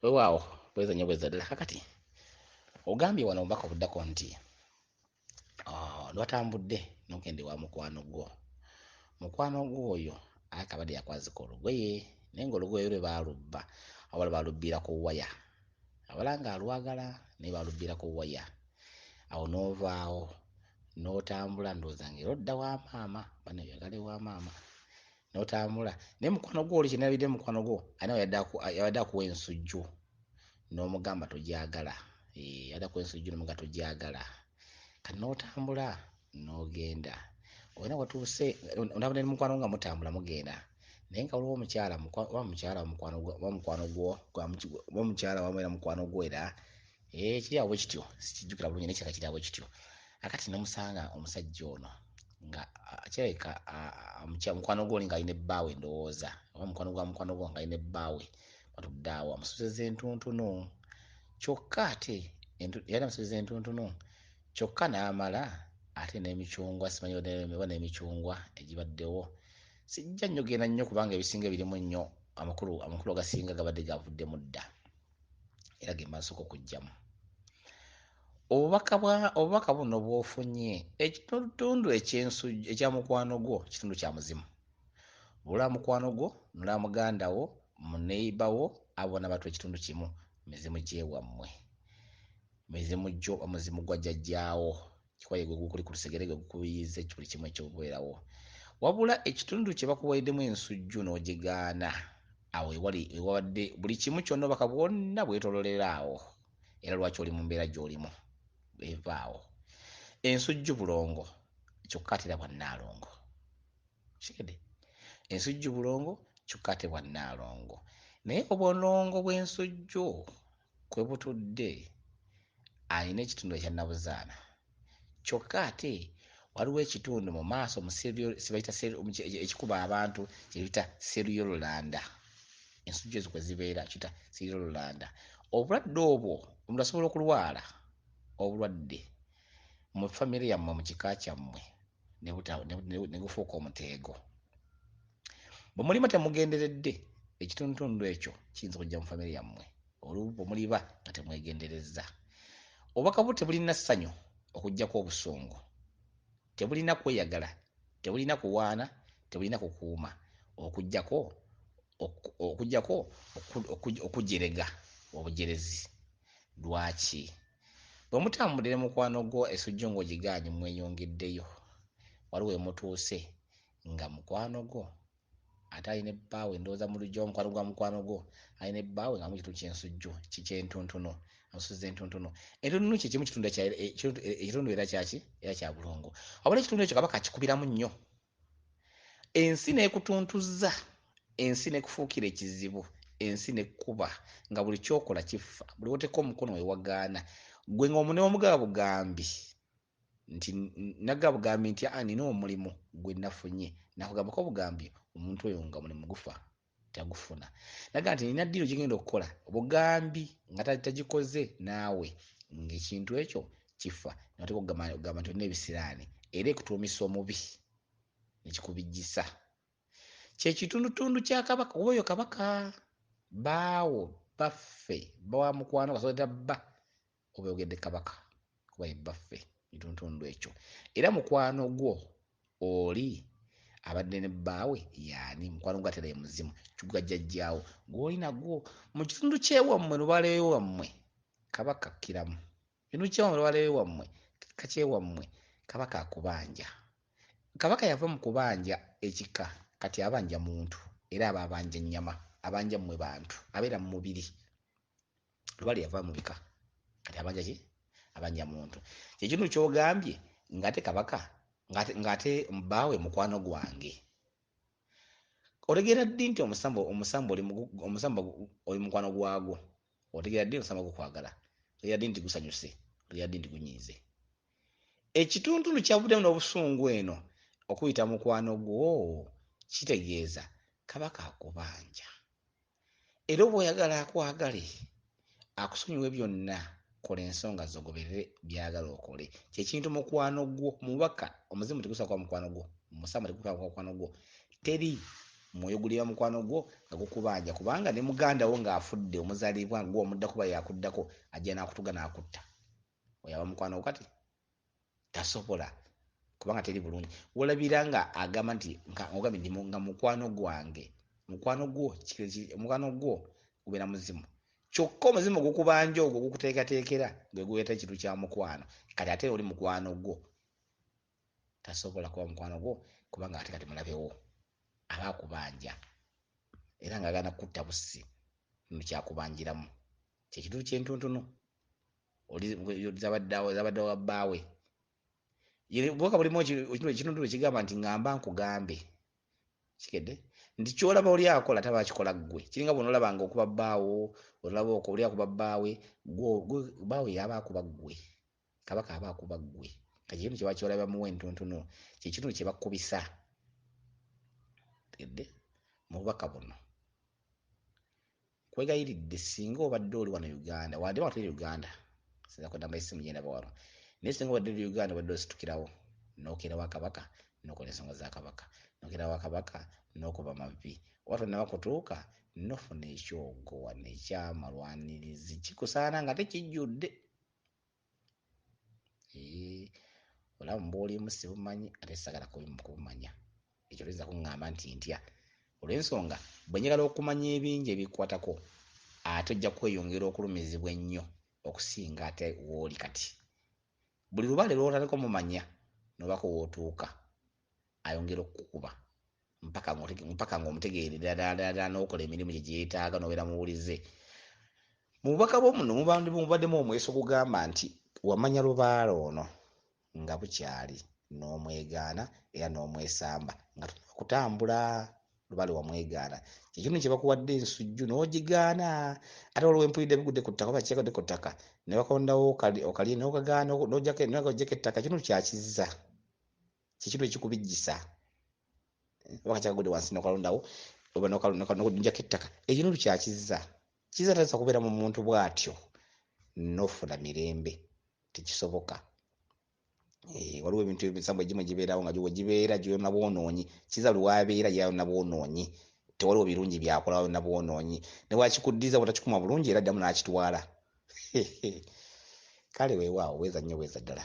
Weewaawo bweza nnyo bweza ddala kakati ogambye wano omubaka obuddako nti lwatambudde n'ogende wa mukwano gwo. Mukwano gwo oyo akabadde yakwazika olugoye naye ng'olugoye lwe baalubba awala baalubbira ku waya awala ng'alwagala naye baalubbira ku waya awo n'ovaawo n'otambula ndowooza ng'erodda wa maama bano yagale wa maama n'otambula naye mukwano gwo oli kyenalabidde mukwano gwo anawe yabadde akuwa ensujju n'omugamba togyagala yadde akuwa ensujju n'omugamba togyagala kati n'otambula n'ogenda olina watuuse onabona ne mukwano nga mutambula mugenda naye nga waliwo omukyala mukyala wamwera mukwano gwo era kiri awo kityo sikijjukira bulungi naye kiri awo kityo akati namusanga omusajja ono nga kirabika mukwano gwo oli ng'alina ebbaawe ndowooza oba mukwano gwo ng'alina ebbaawe batudde awo amusuuliza entuntunu kyokka ate yali amusuuliza entuntunu kyokka n'amala ate n'emicungwa simanyi oba n'emicungwa egibaddewo sijja nnyo genda nnyo kubanga ebisinga ebirimu nnyo amakulu agasinga gabadde gavuddemu dda era ge mbasooka okuggyamu obubaka buno bw'ofunye ekitundu ekya mukwano gwo kitundu kya muzimu bulwa mukwano gwo nolwa muganda wo muneiba wo abo bonna batwa ekitundu kimu mizimu gyewammwe omuzimu gwa jjajjaawo kikwaye gwe gukuli ku lusegere gwe gukubiyiza buli kimu ekyobubeerawo wabula ekitundu kye bakuwaiddemu ensujju n'ogigaana awo ewadde buli kimu kyonna obubaka bwonna bwetoololera awo era lwaki oli mu mbeera gy'olimu evaawo ensujju bulongo kyokka ate era bwannaalongo kigede ensujju bulongo kyokka ate bwannaalongo naye obulongo bw'ensujju kwe butudde alina ekitundu ekya nnabuzaana kyokka ate waliwo ekitundu mu maaso ekikuba abantu kyebita seriyololanda ensujju ezo kwe zibeera kiyita seriyololanda obulwadde obwo omuntu asobola okulwala obulwadde mu famire yammwe mu kika kyammwe ne gufuuka omuteego bwe mulimu temugenderedde ekitundutundu ekyo kiyinza okujja mu famire yammwe olwo muliba nga temwegenderezza obubaka bwo tebulina ssanyu okuggyako obusungu tebulina kweyagala tebulina kuwaana tebulina kukuuma okuggyako okujerega obujerezi lwaki bwe mutambulire mukwano gwo esujju ng'ogigaanye mweyongeddeyo waliwo emutuuse nga mukwano gwo ate alina ebbaawe ndowooza mu lujja omukwano gwa mukwano gwo alina ebbaawe nga mu kitundu ky'ensujju kikyentuntunu amusuuza entuntunu entuntunu kye kimu ekitundu era kyaki era kya bulongo wabula ekitundu ekyo kabaka akikubiramu nnyo ensi n'ekutuntuzza ensi n'ekufuukira ekizibu ensi n'ekkuba nga buli kyokola kifa buli woteeka omukono wewagaana gwe ng'omunoomugaa bugambi nti nagga bugambi nti nina omulimu gwe nafunye nakugambako bugambi omuntu oyo nga mulimu gufa tagufuna naga nti nina ddiiro gigenda okukola bugambi nga tagikoze naawe ng'ekintu ekyo kifa nateeka okugamba nti olina ebisiraani era ekutuumisa omubi nekikubijjisa kyekitundutundu kya kabaka oba oyo kabaka baawo baffe bawa mukwano gasoleta bba oba oyogedde kabaka kuba yebbaffe ekitundutundu ekyo era mukwano gwo oli abadde ne bbaawe yaani mukwano gwo atera ye muzimu kigwa jjajjaawo gw'oli nagwo mu kitundu kyewammwe lubaaleyo wammwe kabaka kkiramu kitundu kyewammwe lubaaleyo wammwe kika kyewammwe kabaka akubanja kabaka yava mu kubanja ekika kati abanja muntu era aba abanja ennyama abanja mmwe bantu abeera mu mubiri lubaale yava mu bika kati abanja ki abanja muntu kyekintu kyogambye ng'ate kabaka ng'ate mbaawe mukwano gwange otegeera ddi nti omusamba oli mukwano gwagwo otegeera ddi omusamba gukwagala otegeera ddi nti gusanyuse otegeera ddi nti gunyiize ekitundu kyavuddemu n'obusungu eno okuyita mukwano gwo kitegeeza kabaka akubanja era oba oyagala akwagale akusonyiwe byonna kola ensonga zogoberere byagala okole kyekintu mukwano gwo mubaka omuzimu tegusobola kuba mukwano gwo musamba tegusobola kuba mukwano gwo teri mwoyo gulira mukwano gwo nga gukubanja kubanga ne muganda wo ng'afudde omuzaalibwa gwo omudda kuba yakuddako ajja n'akutuga n'akutta oyaba mukwano kati tasobola kubanga teri bulungi wolabira nga agamba nti ogambye ndi nga mukwano gwange mukwano gwo gubeera muzimu kyokka omuzimu gukubanja ogwo gukuteekateekera gwe guleeta ekintu kya mukwano kati ate oli mukwano gwo tasobola kuba mukwano gwo kubanga ate kati mulabewo aba akubanja era ng'agana kutta bussi mukyakubanjiramu kyekitundu kyentuntunu oli zabaddewo wa bbaawe bwoka bulimu ekitundu ekigamba nti ngamba nkugambe kikedde nti kyolaba oli akola taba akikola ggwe kiringa bw'onoolaba nga okuba bbaawo olaba oli akuba bbaawe bbaawe yaba akuba ggwe kabaka aba akuba ggwe kati ekintu kye bakyolabamuwa entuntunu kyekitundu kye bakkubisa kikedde mu bubaka buno kwegayiridde singa obadde oli wano Uganda wadde wateri Uganda sinza kudamba esimu genda bawalo naye singa obadde oli Uganda obadde ositukirawo n'okerawo akabaka n'okola ensonga za kabaka n'okerawo akabaka n'okuba mavi oba tonnaba kutuuka n'ofuna ekyogo wano ekyamalwanirizi kikusaana nga tekijjudde olamu bw'olimu sibumanyi ate sagala kubumanya ekyo luyinza kuŋŋamba nti ntya olw'ensonga bwe njagala okumanya ebingi ebikwatako ate ojja kweyongera okulumizibwa ennyo okusinga ate wooli kati buli lubaale lw'otandika omumanya n'obako wootuuka ayongera okukuba mpaka ng'omutegeere ddala n'okola emirimu gye yeetaaga n'obeera muwulize mu bubaka bw'omuno mubaddemu omweso gugamba nti wamanya lubaale ono nga bukyali n'omwegaana era n'omwesamba nga tulina kutambula lubaale wamwegaana kyekimu kye bakuwadde ensujju n'ogigaana ate waliwo empulidde bigudde ku ttaka oba kikyagudde ku ttaka ne bakondawo okalye n'okagaana n'ojjako ettaka kitundu kyakizza kyekintu ekikubijjisa oba kakyagudde wansi n'okalondawo oba n'ojjako ettaka ekintu kyakizza kizza tayinza kubeera mu muntu bw'atyo n'ofuna mirembe tekisoboka waliwo ebintu ebisambu egimu egibeerawo nga gibeera gyonna bwonoonyi kiza lwabeera gyonna bwonoonyi tewaliwo birungi byakola yonna bwonoonyi ne bwakikuddiza bw'otakikuma bulungi era addamu n'akitwala kale weewaawo weeza nnyo weeza ddala